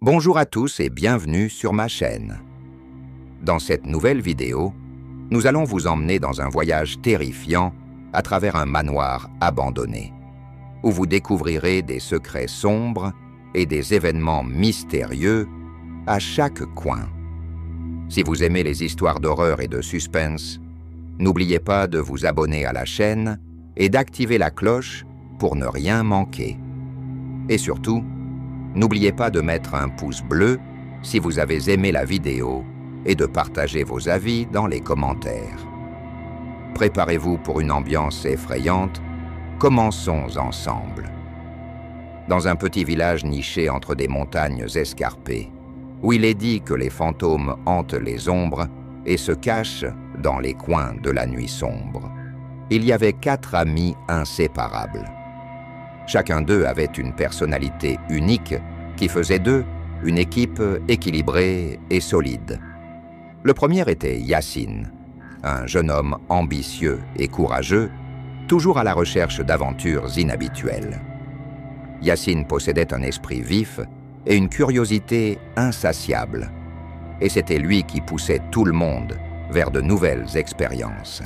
Bonjour à tous et bienvenue sur ma chaîne. Dans cette nouvelle vidéo, nous allons vous emmener dans un voyage terrifiant à travers un manoir abandonné, où vous découvrirez des secrets sombres et des événements mystérieux à chaque coin. Si vous aimez les histoires d'horreur et de suspense, n'oubliez pas de vous abonner à la chaîne et d'activer la cloche pour ne rien manquer. Et surtout, n'oubliez pas de mettre un pouce bleu si vous avez aimé la vidéo et de partager vos avis dans les commentaires. Préparez-vous pour une ambiance effrayante. Commençons ensemble. Dans un petit village niché entre des montagnes escarpées, où il est dit que les fantômes hantent les ombres et se cachent dans les coins de la nuit sombre, il y avait 4 amis inséparables. Chacun d'eux avait une personnalité unique qui faisait d'eux une équipe équilibrée et solide. Le premier était Yassine, un jeune homme ambitieux et courageux, toujours à la recherche d'aventures inhabituelles. Yassine possédait un esprit vif et une curiosité insatiable, et c'était lui qui poussait tout le monde vers de nouvelles expériences.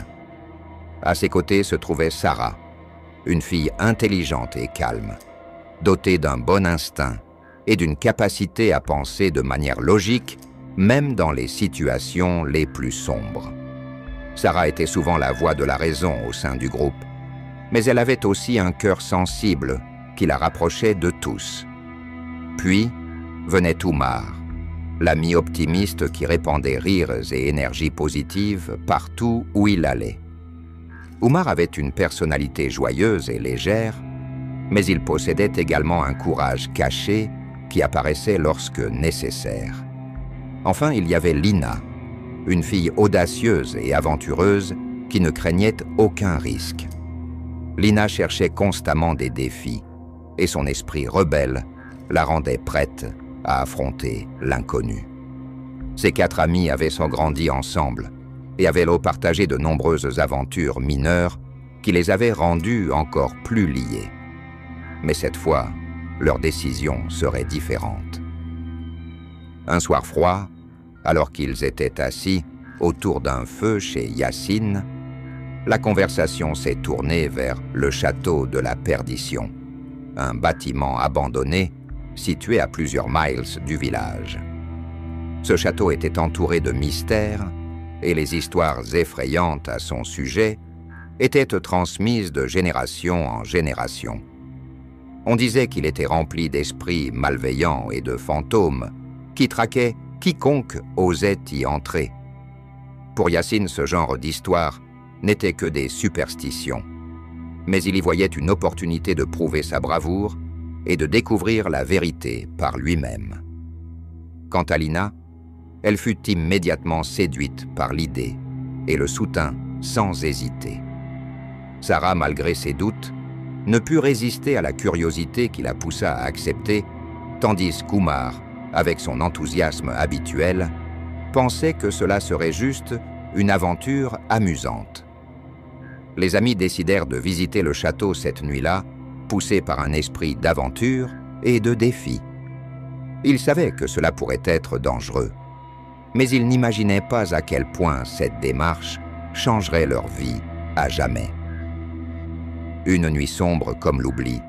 À ses côtés se trouvait Sarah, une fille intelligente et calme, dotée d'un bon instinct et d'une capacité à penser de manière logique, même dans les situations les plus sombres. Sarah était souvent la voix de la raison au sein du groupe, mais elle avait aussi un cœur sensible qui la rapprochait de tous. Puis venait Oumar, l'ami optimiste qui répandait rires et énergie positive partout où il allait. Oumar avait une personnalité joyeuse et légère, mais il possédait également un courage caché qui apparaissait lorsque nécessaire. Enfin, il y avait Lina, une fille audacieuse et aventureuse qui ne craignait aucun risque. Lina cherchait constamment des défis, et son esprit rebelle la rendait prête à affronter l'inconnu. Ces 4 amis avaient grandi ensemble, et avaient partagé de nombreuses aventures mineures qui les avaient rendus encore plus liés. Mais cette fois, leur décision serait différente. Un soir froid, alors qu'ils étaient assis autour d'un feu chez Yassine, la conversation s'est tournée vers le château de la Perdition, un bâtiment abandonné situé à plusieurs miles du village. Ce château était entouré de mystères et les histoires effrayantes à son sujet étaient transmises de génération en génération. On disait qu'il était rempli d'esprits malveillants et de fantômes qui traquaient quiconque osait y entrer. Pour Yassine, ce genre d'histoire n'était que des superstitions, mais il y voyait une opportunité de prouver sa bravoure et de découvrir la vérité par lui-même. Quant à Lina, elle fut immédiatement séduite par l'idée et le soutint sans hésiter. Sarah, malgré ses doutes, ne put résister à la curiosité qui la poussa à accepter, tandis qu'Oumar, avec son enthousiasme habituel, pensait que cela serait juste une aventure amusante. Les amis décidèrent de visiter le château cette nuit-là, poussés par un esprit d'aventure et de défi. Ils savaient que cela pourrait être dangereux, mais ils n'imaginaient pas à quel point cette démarche changerait leur vie à jamais. Une nuit sombre comme l'oubli,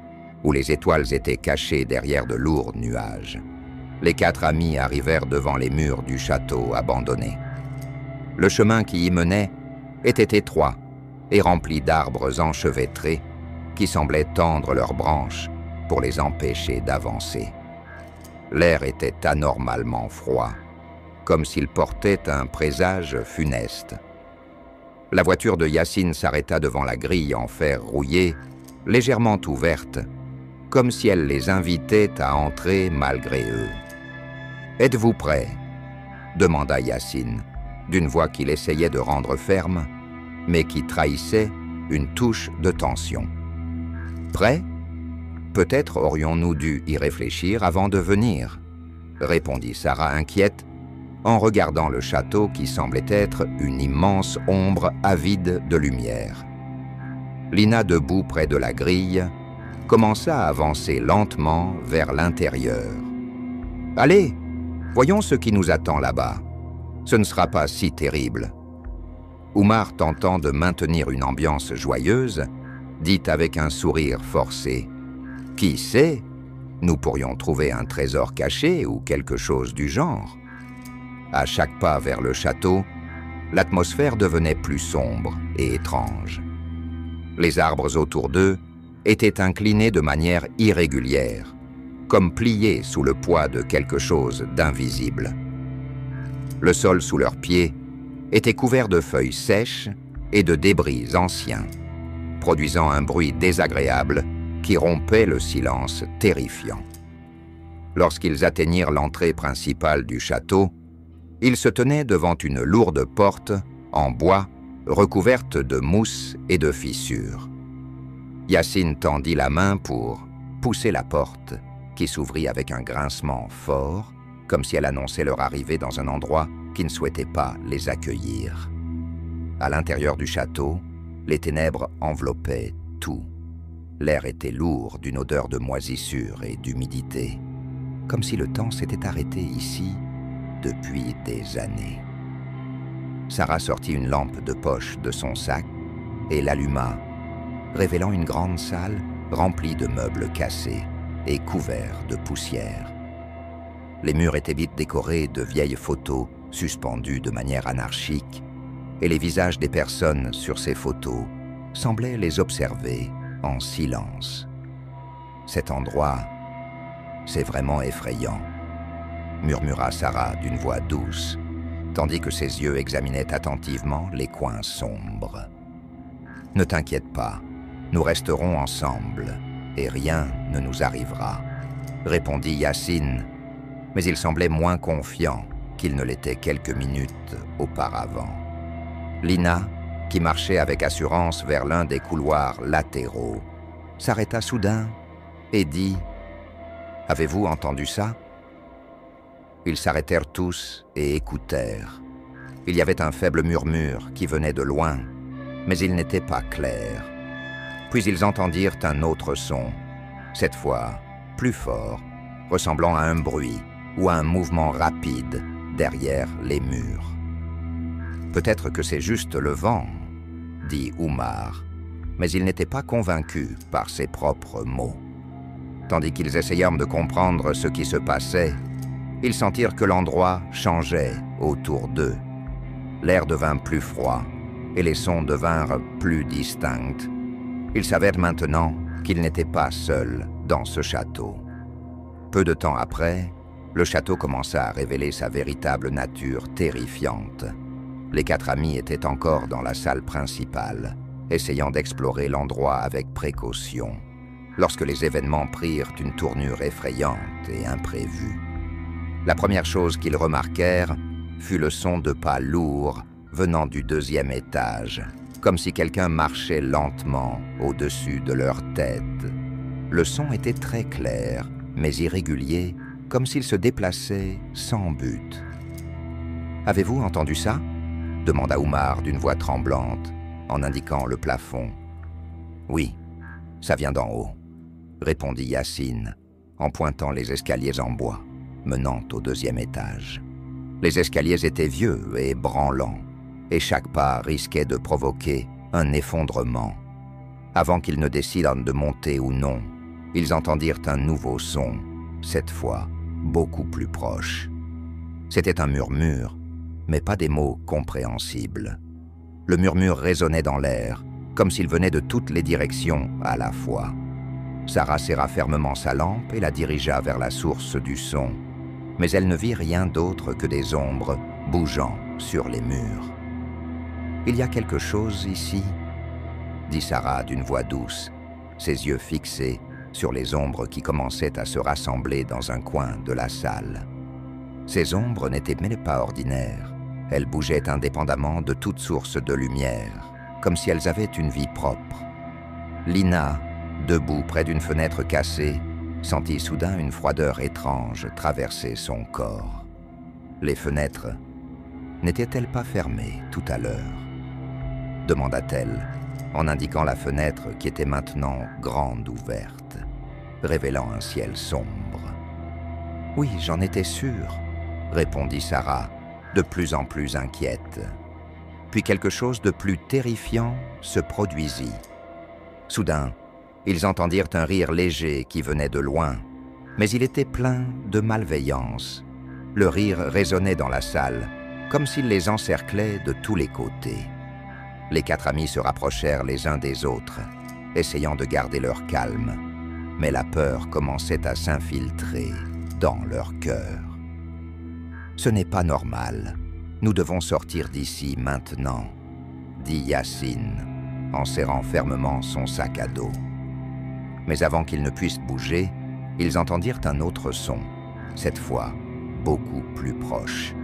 où les étoiles étaient cachées derrière de lourds nuages. Les 4 amis arrivèrent devant les murs du château abandonné. Le chemin qui y menait était étroit et rempli d'arbres enchevêtrés qui semblaient tendre leurs branches pour les empêcher d'avancer. L'air était anormalement froid, comme s'il portait un présage funeste. La voiture de Yassine s'arrêta devant la grille en fer rouillé, légèrement ouverte, comme si elle les invitait à entrer malgré eux. « Êtes-vous prêts ?» demanda Yassine, d'une voix qu'il essayait de rendre ferme, mais qui trahissait une touche de tension. « Prêts ? Peut-être aurions-nous dû y réfléchir avant de venir, » répondit Sarah inquiète, en regardant le château qui semblait être une immense ombre avide de lumière. Lina, debout près de la grille, commença à avancer lentement vers l'intérieur. Allez, voyons ce qui nous attend là-bas. Ce ne sera pas si terrible. » Oumar, tentant de maintenir une ambiance joyeuse, dit avec un sourire forcé: « Qui sait, nous pourrions trouver un trésor caché ou quelque chose du genre. » À chaque pas vers le château, l'atmosphère devenait plus sombre et étrange. Les arbres autour d'eux étaient inclinés de manière irrégulière, comme pliés sous le poids de quelque chose d'invisible. Le sol sous leurs pieds était couvert de feuilles sèches et de débris anciens, produisant un bruit désagréable qui rompait le silence terrifiant. Lorsqu'ils atteignirent l'entrée principale du château, ils se tenaient devant une lourde porte en bois recouverte de mousse et de fissures. Yacine tendit la main pour pousser la porte, qui s'ouvrit avec un grincement fort, comme si elle annonçait leur arrivée dans un endroit qui ne souhaitait pas les accueillir. À l'intérieur du château, les ténèbres enveloppaient tout. L'air était lourd d'une odeur de moisissure et d'humidité, comme si le temps s'était arrêté ici depuis des années. Sarah sortit une lampe de poche de son sac et l'alluma, révélant une grande salle remplie de meubles cassés et couverts de poussière. Les murs étaient vite décorés de vieilles photos suspendues de manière anarchique, et les visages des personnes sur ces photos semblaient les observer en silence. Cet endroit, c'est vraiment effrayant, murmura Sarah d'une voix douce, tandis que ses yeux examinaient attentivement les coins sombres. « Ne t'inquiète pas, nous resterons ensemble et rien ne nous arrivera, » répondit Yacine, mais il semblait moins confiant qu'il ne l'était quelques minutes auparavant. Lina, qui marchait avec assurance vers l'un des couloirs latéraux, s'arrêta soudain et dit: « Avez-vous entendu ça ?» Ils s'arrêtèrent tous et écoutèrent. Il y avait un faible murmure qui venait de loin, mais il n'était pas clair. Puis ils entendirent un autre son, cette fois plus fort, ressemblant à un bruit ou à un mouvement rapide derrière les murs. « Peut-être que c'est juste le vent, » dit Oumar, mais il n'était pas convaincu par ses propres mots. Tandis qu'ils essayèrent de comprendre ce qui se passait, ils sentirent que l'endroit changeait autour d'eux. L'air devint plus froid et les sons devinrent plus distincts. Ils savèrent maintenant qu'ils n'étaient pas seuls dans ce château. Peu de temps après, le château commença à révéler sa véritable nature terrifiante. Les quatre amis étaient encore dans la salle principale, essayant d'explorer l'endroit avec précaution, lorsque les événements prirent une tournure effrayante et imprévue. La première chose qu'ils remarquèrent fut le son de pas lourds venant du deuxième étage, comme si quelqu'un marchait lentement au-dessus de leur tête. Le son était très clair, mais irrégulier, comme s'il se déplaçait sans but. « Avez-vous entendu ça ?» demanda Oumar d'une voix tremblante, en indiquant le plafond. « Oui, ça vient d'en haut, » répondit Yacine, en pointant les escaliers en bois, menant au deuxième étage. Les escaliers étaient vieux et branlants, et chaque pas risquait de provoquer un effondrement. Avant qu'ils ne décident de monter ou non, ils entendirent un nouveau son, cette fois beaucoup plus proche. C'était un murmure, mais pas des mots compréhensibles. Le murmure résonnait dans l'air, comme s'il venait de toutes les directions à la fois. Sarah serra fermement sa lampe et la dirigea vers la source du son, mais elle ne vit rien d'autre que des ombres bougeant sur les murs. « Il y a quelque chose ici ?» dit Sarah d'une voix douce, ses yeux fixés sur les ombres qui commençaient à se rassembler dans un coin de la salle. Ces ombres n'étaient même pas ordinaires. Elles bougeaient indépendamment de toute source de lumière, comme si elles avaient une vie propre. Lina, debout près d'une fenêtre cassée, sentit soudain une froideur étrange traverser son corps. Les fenêtres n'étaient-elles pas fermées tout à l'heure ? Demanda-t-elle, en indiquant la fenêtre qui était maintenant grande ouverte, révélant un ciel sombre. Oui, j'en étais sûre, répondit Sarah, de plus en plus inquiète. Puis quelque chose de plus terrifiant se produisit. Soudain, ils entendirent un rire léger qui venait de loin, mais il était plein de malveillance. Le rire résonnait dans la salle, comme s'il les encerclait de tous les côtés. Les 4 amis se rapprochèrent les uns des autres, essayant de garder leur calme, mais la peur commençait à s'infiltrer dans leur cœur. Ce n'est pas normal. Nous devons sortir d'ici maintenant, dit Yacine, en serrant fermement son sac à dos. Mais avant qu'ils ne puissent bouger, ils entendirent un autre son, cette fois beaucoup plus proche.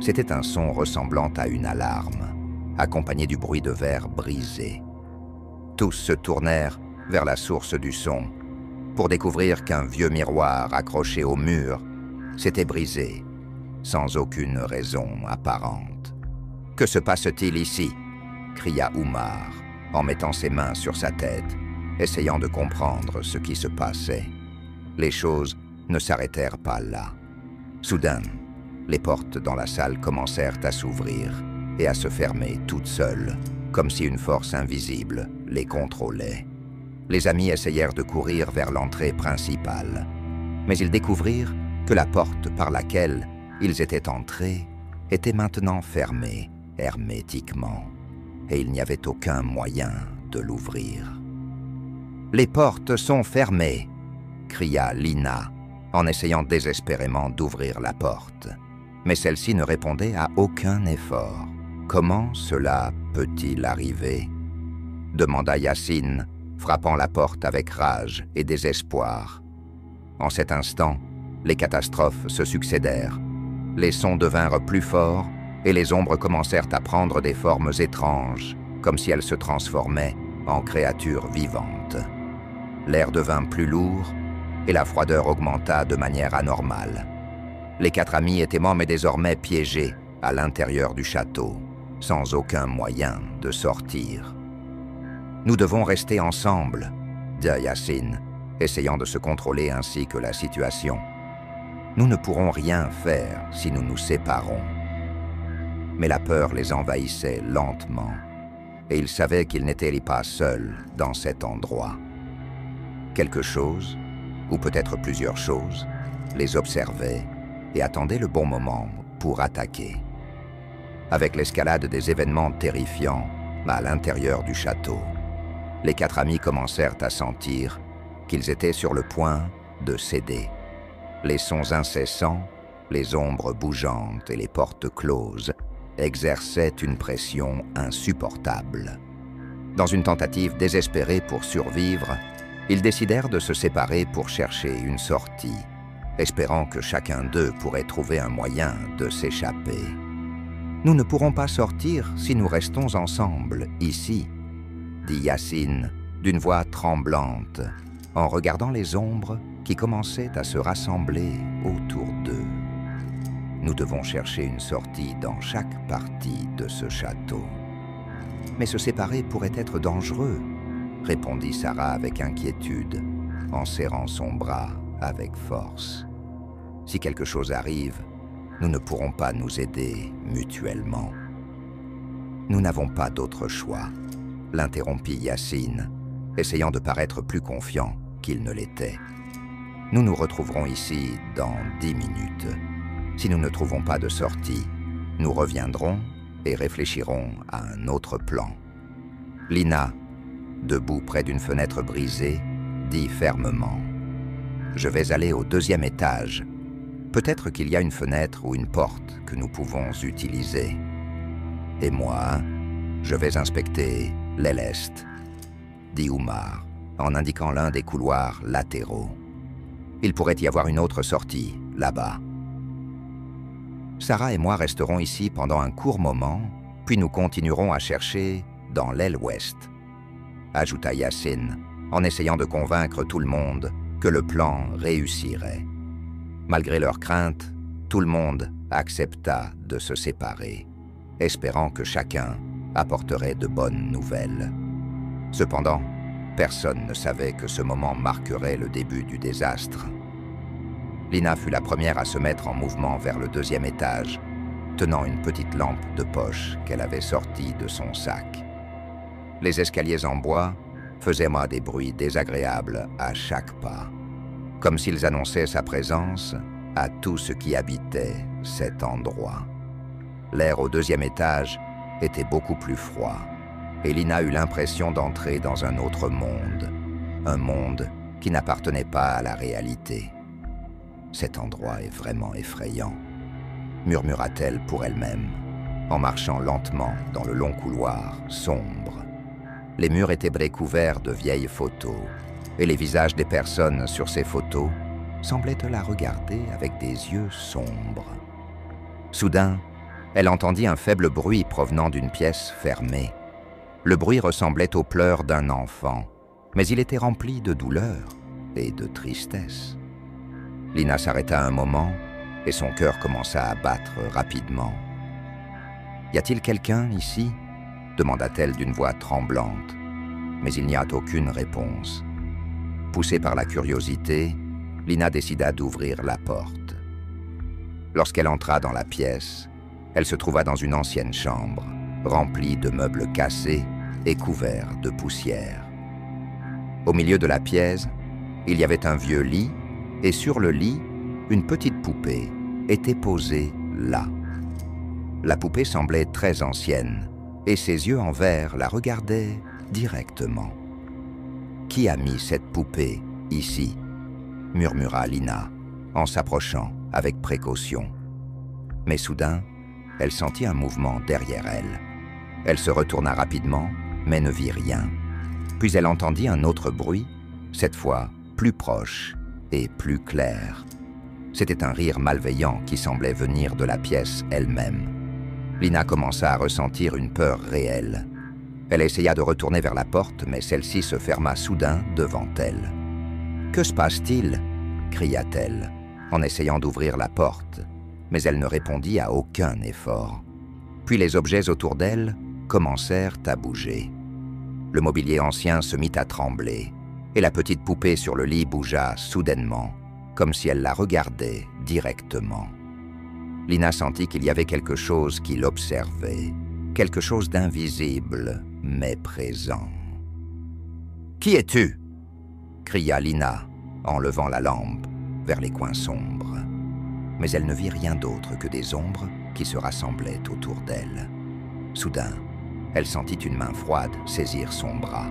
C'était un son ressemblant à une alarme, accompagné du bruit de verre brisé. Tous se tournèrent vers la source du son, pour découvrir qu'un vieux miroir accroché au mur s'était brisé, sans aucune raison apparente. « Que se passe-t-il ici » cria Oumar, en mettant ses mains sur sa tête, essayant de comprendre ce qui se passait. Les choses ne s'arrêtèrent pas là. Soudain, les portes dans la salle commencèrent à s'ouvrir et à se fermer toutes seules, comme si une force invisible les contrôlait. Les amis essayèrent de courir vers l'entrée principale, mais ils découvrirent que la porte par laquelle ils étaient entrés était maintenant fermée hermétiquement, et il n'y avait aucun moyen de l'ouvrir. « Les portes sont fermées !» cria Lina, en essayant désespérément d'ouvrir la porte. Mais celle-ci ne répondait à aucun effort. « Comment cela peut-il arriver ?» demanda Yacine, frappant la porte avec rage et désespoir. En cet instant, les catastrophes se succédèrent. Les sons devinrent plus forts et les ombres commencèrent à prendre des formes étranges, comme si elles se transformaient en créatures vivantes. L'air devint plus lourd et la froideur augmenta de manière anormale. Les 4 amis étaient mais désormais piégés à l'intérieur du château, sans aucun moyen de sortir. « Nous devons rester ensemble », dit Yacine, essayant de se contrôler ainsi que la situation. « Nous ne pourrons rien faire si nous nous séparons. » Mais la peur les envahissait lentement, et ils savaient qu'ils n'étaient pas seuls dans cet endroit. Quelque chose, ou peut-être plusieurs choses, les observait et attendait le bon moment pour attaquer. Avec l'escalade des événements terrifiants à l'intérieur du château, les 4 amis commencèrent à sentir qu'ils étaient sur le point de céder. Les sons incessants, les ombres bougeantes et les portes closes exerçaient une pression insupportable. Dans une tentative désespérée pour survivre, ils décidèrent de se séparer pour chercher une sortie, espérant que chacun d'eux pourrait trouver un moyen de s'échapper. « Nous ne pourrons pas sortir si nous restons ensemble, ici, » dit Yacine d'une voix tremblante, en regardant les ombres qui commençaient à se rassembler autour d'eux. « Nous devons chercher une sortie dans chaque partie de ce château. »« Mais se séparer pourrait être dangereux, » répondit Sarah avec inquiétude, en serrant son bras avec force. « Si quelque chose arrive, nous ne pourrons pas nous aider mutuellement. »« Nous n'avons pas d'autre choix, » l'interrompit Yacine, essayant de paraître plus confiant qu'il ne l'était. « Nous nous retrouverons ici dans 10 minutes. Si nous ne trouvons pas de sortie, nous reviendrons et réfléchirons à un autre plan. » Lina, debout près d'une fenêtre brisée, dit fermement « Je vais aller au 2e étage. Peut-être qu'il y a une fenêtre ou une porte que nous pouvons utiliser. Et moi, je vais inspecter l'aile est, » dit Oumar, en indiquant l'un des couloirs latéraux. « Il pourrait y avoir une autre sortie, là-bas. » Sarah et moi resterons ici pendant un court moment, puis nous continuerons à chercher dans l'aile ouest, ajouta Yacine, en essayant de convaincre tout le monde que le plan réussirait. Malgré leurs craintes, tout le monde accepta de se séparer, espérant que chacun apporterait de bonnes nouvelles. Cependant, personne ne savait que ce moment marquerait le début du désastre. Lina fut la première à se mettre en mouvement vers le deuxième étage, tenant une petite lampe de poche qu'elle avait sortie de son sac. Les escaliers en bois faisaient moi des bruits désagréables à chaque pas, comme s'ils annonçaient sa présence à tout ce qui habitait cet endroit. L'air au deuxième étage était beaucoup plus froid, et Lina eut l'impression d'entrer dans un autre monde, un monde qui n'appartenait pas à la réalité. « Cet endroit est vraiment effrayant », murmura-t-elle pour elle-même, en marchant lentement dans le long couloir sombre. Les murs étaient recouverts de vieilles photos, et les visages des personnes sur ces photos semblaient la regarder avec des yeux sombres. Soudain, elle entendit un faible bruit provenant d'une pièce fermée. Le bruit ressemblait aux pleurs d'un enfant, mais il était rempli de douleur et de tristesse. Lina s'arrêta un moment et son cœur commença à battre rapidement. « Y a-t-il quelqu'un ici ?» demanda-t-elle d'une voix tremblante, mais il n'y a aucune réponse. Poussée par la curiosité, Lina décida d'ouvrir la porte. Lorsqu'elle entra dans la pièce, elle se trouva dans une ancienne chambre, remplie de meubles cassés et couverts de poussière. Au milieu de la pièce, il y avait un vieux lit, et sur le lit, une petite poupée était posée là. La poupée semblait très ancienne, et ses yeux en verre la regardaient directement. « Qui a mis cette poupée ici ?» murmura Lina, en s'approchant avec précaution. Mais soudain, elle sentit un mouvement derrière elle. Elle se retourna rapidement, mais ne vit rien. Puis elle entendit un autre bruit, cette fois plus proche et plus clair. C'était un rire malveillant qui semblait venir de la pièce elle-même. Lina commença à ressentir une peur réelle. Elle essaya de retourner vers la porte, mais celle-ci se ferma soudain devant elle. « Que se passe-t-il » cria-t-elle, en essayant d'ouvrir la porte, mais elle ne répondit à aucun effort. Puis les objets autour d'elle commencèrent à bouger. Le mobilier ancien se mit à trembler, et la petite poupée sur le lit bougea soudainement, comme si elle la regardait directement. Lina sentit qu'il y avait quelque chose qui l'observait, quelque chose d'invisible, mais présent. « Qui es-tu » cria Lina, en levant la lampe vers les coins sombres. Mais elle ne vit rien d'autre que des ombres qui se rassemblaient autour d'elle. Soudain, elle sentit une main froide saisir son bras.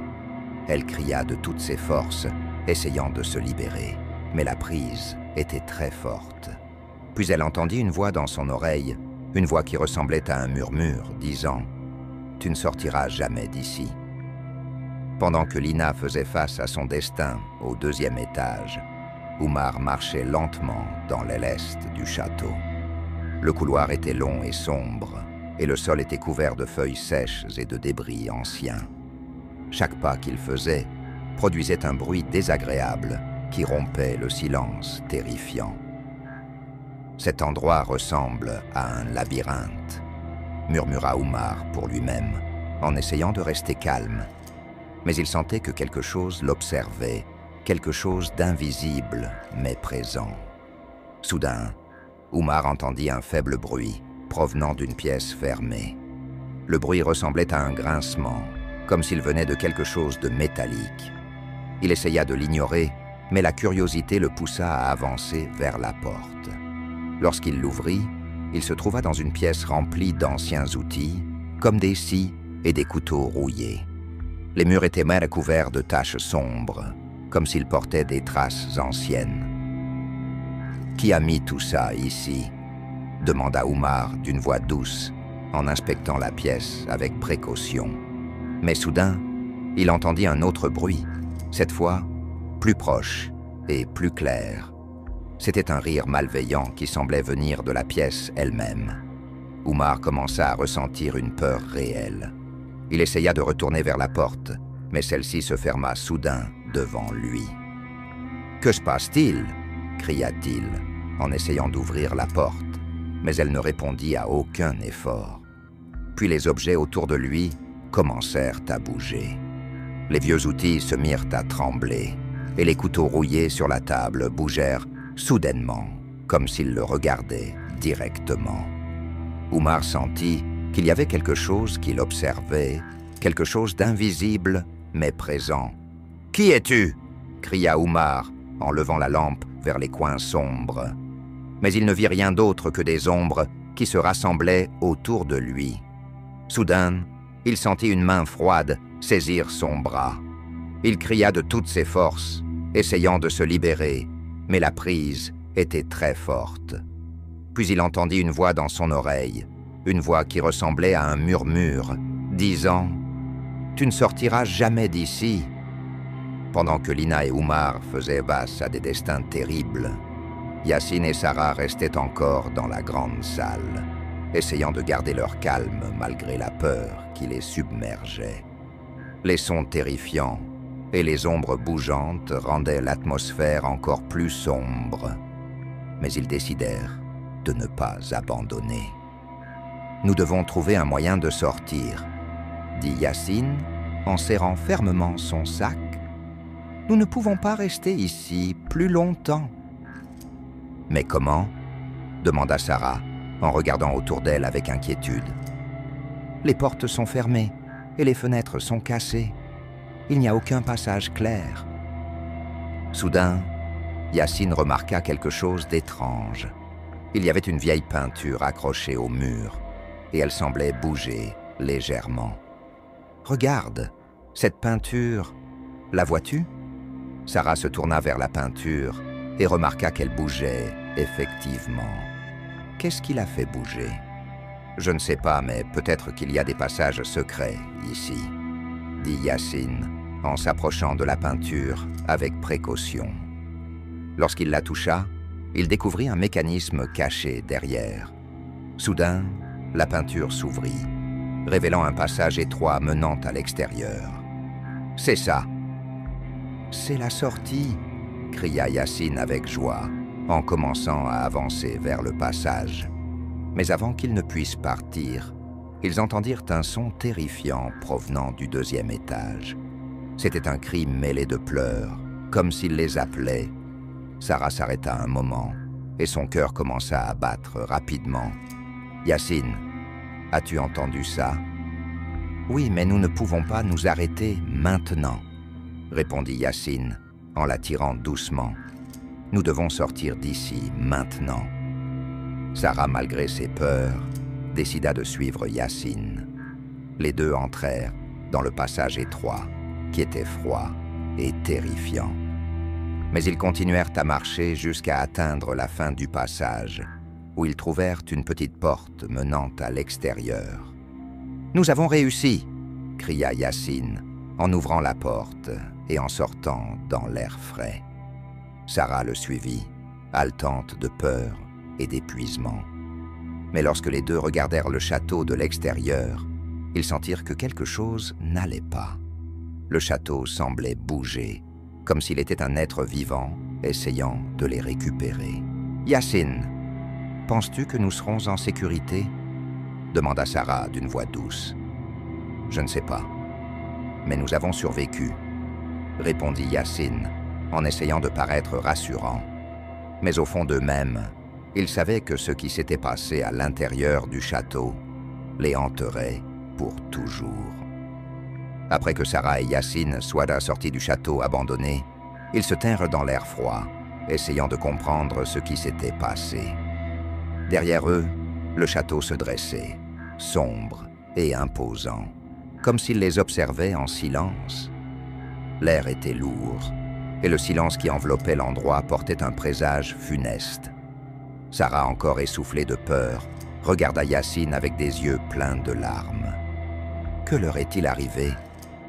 Elle cria de toutes ses forces, essayant de se libérer, mais la prise était très forte. Puis elle entendit une voix dans son oreille, une voix qui ressemblait à un murmure, disant « Tu ne sortiras jamais d'ici ». Pendant que Lina faisait face à son destin au deuxième étage, Umar marchait lentement dans l'aile est du château. Le couloir était long et sombre, et le sol était couvert de feuilles sèches et de débris anciens. Chaque pas qu'il faisait produisait un bruit désagréable qui rompait le silence terrifiant. Cet endroit ressemble à un labyrinthe, murmura Umar pour lui-même, en essayant de rester calme. Mais il sentait que quelque chose l'observait, quelque chose d'invisible mais présent. Soudain, Umar entendit un faible bruit provenant d'une pièce fermée. Le bruit ressemblait à un grincement, comme s'il venait de quelque chose de métallique. Il essaya de l'ignorer, mais la curiosité le poussa à avancer vers la porte. Lorsqu'il l'ouvrit, il se trouva dans une pièce remplie d'anciens outils, comme des scies et des couteaux rouillés. Les murs étaient même couverts de taches sombres, comme s'ils portaient des traces anciennes. « Qui a mis tout ça ici ?» demanda Umar d'une voix douce, en inspectant la pièce avec précaution. Mais soudain, il entendit un autre bruit, cette fois plus proche et plus clair. C'était un rire malveillant qui semblait venir de la pièce elle-même. Umar commença à ressentir une peur réelle. Il essaya de retourner vers la porte, mais celle-ci se ferma soudain devant lui. « Que se passe-t-il » cria-t-il, en essayant d'ouvrir la porte, mais elle ne répondit à aucun effort. Puis les objets autour de lui commencèrent à bouger. Les vieux outils se mirent à trembler, et les couteaux rouillés sur la table bougèrent soudainement, comme s'il le regardait directement. Umar sentit qu'il y avait quelque chose qui l'observait, quelque chose d'invisible mais présent. « Qui es-tu » cria Umar en levant la lampe vers les coins sombres. Mais il ne vit rien d'autre que des ombres qui se rassemblaient autour de lui. Soudain, il sentit une main froide saisir son bras. Il cria de toutes ses forces, essayant de se libérer, mais la prise était très forte. Puis il entendit une voix dans son oreille, une voix qui ressemblait à un murmure, disant « Tu ne sortiras jamais d'ici ». Pendant que Lina et Umar faisaient face à des destins terribles, Yassine et Sarah restaient encore dans la grande salle, essayant de garder leur calme malgré la peur qui les submergeait. Les sons terrifiants et les ombres bougeantes rendaient l'atmosphère encore plus sombre. Mais ils décidèrent de ne pas abandonner. « Nous devons trouver un moyen de sortir », dit Yassine en serrant fermement son sac. « Nous ne pouvons pas rester ici plus longtemps. » « Mais comment ?» demanda Sarah en regardant autour d'elle avec inquiétude. « Les portes sont fermées et les fenêtres sont cassées. Il n'y a aucun passage clair. » Soudain, Yassine remarqua quelque chose d'étrange. Il y avait une vieille peinture accrochée au mur et elle semblait bouger légèrement. « Regarde, cette peinture, la vois-tu » Sarah se tourna vers la peinture et remarqua qu'elle bougeait effectivement. Qu'est-ce qui l'a fait bouger? Je ne sais pas, mais peut-être qu'il y a des passages secrets ici, dit Yassine en s'approchant de la peinture avec précaution. Lorsqu'il la toucha, il découvrit un mécanisme caché derrière. Soudain, la peinture s'ouvrit, révélant un passage étroit menant à l'extérieur. « C'est ça !»« C'est la sortie !» cria Yassine avec joie, en commençant à avancer vers le passage. Mais avant qu'ils ne puissent partir, ils entendirent un son terrifiant provenant du deuxième étage. C'était un cri mêlé de pleurs, comme s'il les appelait. Sarah s'arrêta un moment, et son cœur commença à battre rapidement. « Yassine, as-tu entendu ça ?»« Oui, mais nous ne pouvons pas nous arrêter maintenant, » répondit Yassine, en la tirant doucement. « Nous devons sortir d'ici maintenant. » Sarah, malgré ses peurs, décida de suivre Yassine. Les deux entrèrent dans le passage étroit, qui était froid et terrifiant. Mais ils continuèrent à marcher jusqu'à atteindre la fin du passage, où ils trouvèrent une petite porte menant à l'extérieur. « Nous avons réussi !» cria Yassine, en ouvrant la porte et en sortant dans l'air frais. Sarah le suivit, haletante de peur et d'épuisement. Mais lorsque les deux regardèrent le château de l'extérieur, ils sentirent que quelque chose n'allait pas. Le château semblait bouger, comme s'il était un être vivant essayant de les récupérer. « Yassine, penses-tu que nous serons en sécurité ?» demanda Sarah d'une voix douce. « Je ne sais pas, mais nous avons survécu, » répondit Yassine en essayant de paraître rassurant. Mais au fond d'eux-mêmes, ils savaient que ce qui s'était passé à l'intérieur du château les hanterait pour toujours. Après que Sarah et Yassine soient sortis du château abandonné, ils se tinrent dans l'air froid, essayant de comprendre ce qui s'était passé. Derrière eux, le château se dressait, sombre et imposant, comme s'il les observait en silence. L'air était lourd, et le silence qui enveloppait l'endroit portait un présage funeste. Sarah, encore essoufflée de peur, regarda Yassine avec des yeux pleins de larmes. « Que leur est-il arrivé ?»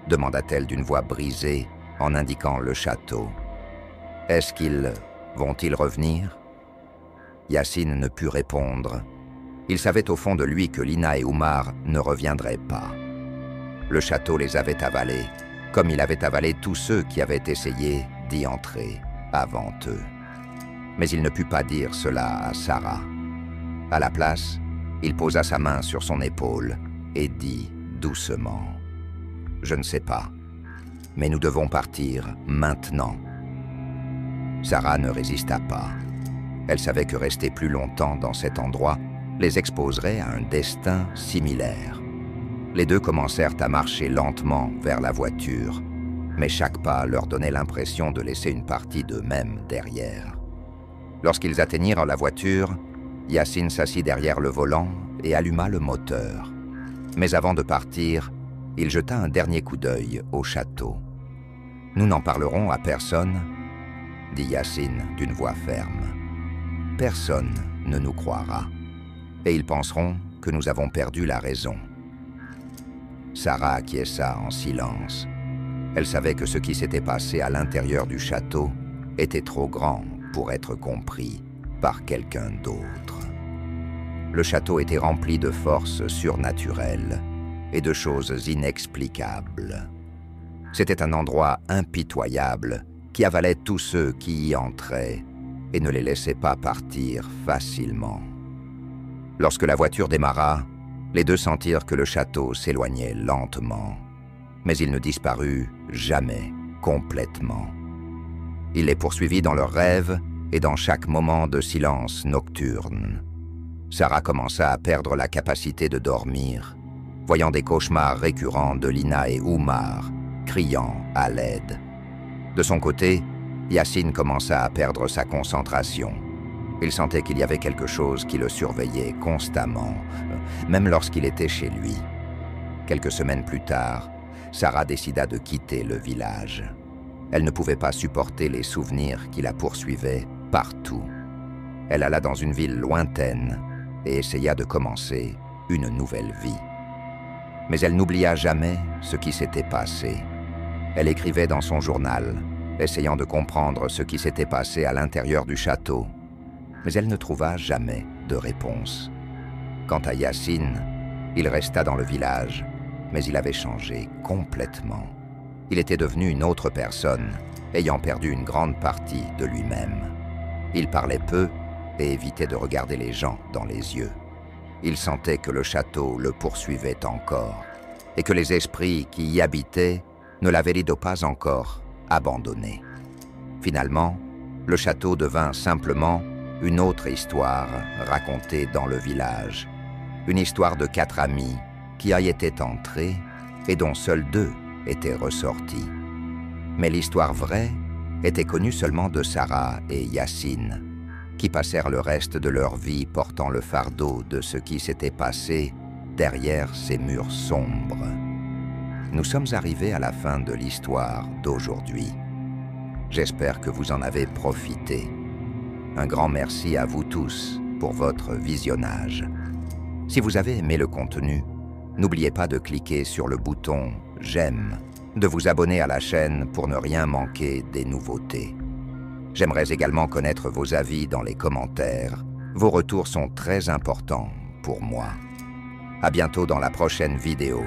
demanda-t-elle d'une voix brisée en indiquant le château. « Est-ce qu'ils vont-ils revenir ?» Yassine ne put répondre. Il savait au fond de lui que Lina et Umar ne reviendraient pas. Le château les avait avalés, comme il avait avalé tous ceux qui avaient essayé d'y entrer avant eux. Mais il ne put pas dire cela à Sarah. À la place, il posa sa main sur son épaule et dit doucement « Je ne sais pas, mais nous devons partir maintenant. » Sarah ne résista pas. Elle savait que rester plus longtemps dans cet endroit les exposerait à un destin similaire. Les deux commencèrent à marcher lentement vers la voiture, mais chaque pas leur donnait l'impression de laisser une partie d'eux-mêmes derrière. Lorsqu'ils atteignirent la voiture, Yacine s'assit derrière le volant et alluma le moteur. Mais avant de partir, il jeta un dernier coup d'œil au château. « Nous n'en parlerons à personne ?» dit Yacine d'une voix ferme. « Personne ne nous croira, et ils penseront que nous avons perdu la raison. » Sarah acquiesça en silence. Elle savait que ce qui s'était passé à l'intérieur du château était trop grand pour être compris par quelqu'un d'autre. Le château était rempli de forces surnaturelles et de choses inexplicables. C'était un endroit impitoyable qui avalait tous ceux qui y entraient et ne les laissait pas partir facilement. Lorsque la voiture démarra, les deux sentirent que le château s'éloignait lentement, mais il ne disparut jamais complètement. Il les poursuivit dans leurs rêves et dans chaque moment de silence nocturne. Sarah commença à perdre la capacité de dormir, voyant des cauchemars récurrents de Lina et Oumar, criant à l'aide. De son côté, Yacine commença à perdre sa concentration. Il sentait qu'il y avait quelque chose qui le surveillait constamment, même lorsqu'il était chez lui. Quelques semaines plus tard, Sarah décida de quitter le village. Elle ne pouvait pas supporter les souvenirs qui la poursuivaient partout. Elle alla dans une ville lointaine et essaya de commencer une nouvelle vie. Mais elle n'oublia jamais ce qui s'était passé. Elle écrivait dans son journal, essayant de comprendre ce qui s'était passé à l'intérieur du château. Mais elle ne trouva jamais de réponse. Quant à Yacine, il resta dans le village, mais il avait changé complètement. Il était devenu une autre personne, ayant perdu une grande partie de lui-même. Il parlait peu et évitait de regarder les gens dans les yeux. Il sentait que le château le poursuivait encore, et que les esprits qui y habitaient ne l'avaient pas encore abandonné. Finalement, le château devint simplement une autre histoire racontée dans le village. Une histoire de 4 amis qui y étaient entrés et dont seuls 2 étaient ressortis. Mais l'histoire vraie était connue seulement de Sarah et Yacine, qui passèrent le reste de leur vie portant le fardeau de ce qui s'était passé derrière ces murs sombres. Nous sommes arrivés à la fin de l'histoire d'aujourd'hui. J'espère que vous en avez profité. Un grand merci à vous tous pour votre visionnage. Si vous avez aimé le contenu, n'oubliez pas de cliquer sur le bouton « J'aime », de vous abonner à la chaîne pour ne rien manquer des nouveautés. J'aimerais également connaître vos avis dans les commentaires. Vos retours sont très importants pour moi. À bientôt dans la prochaine vidéo.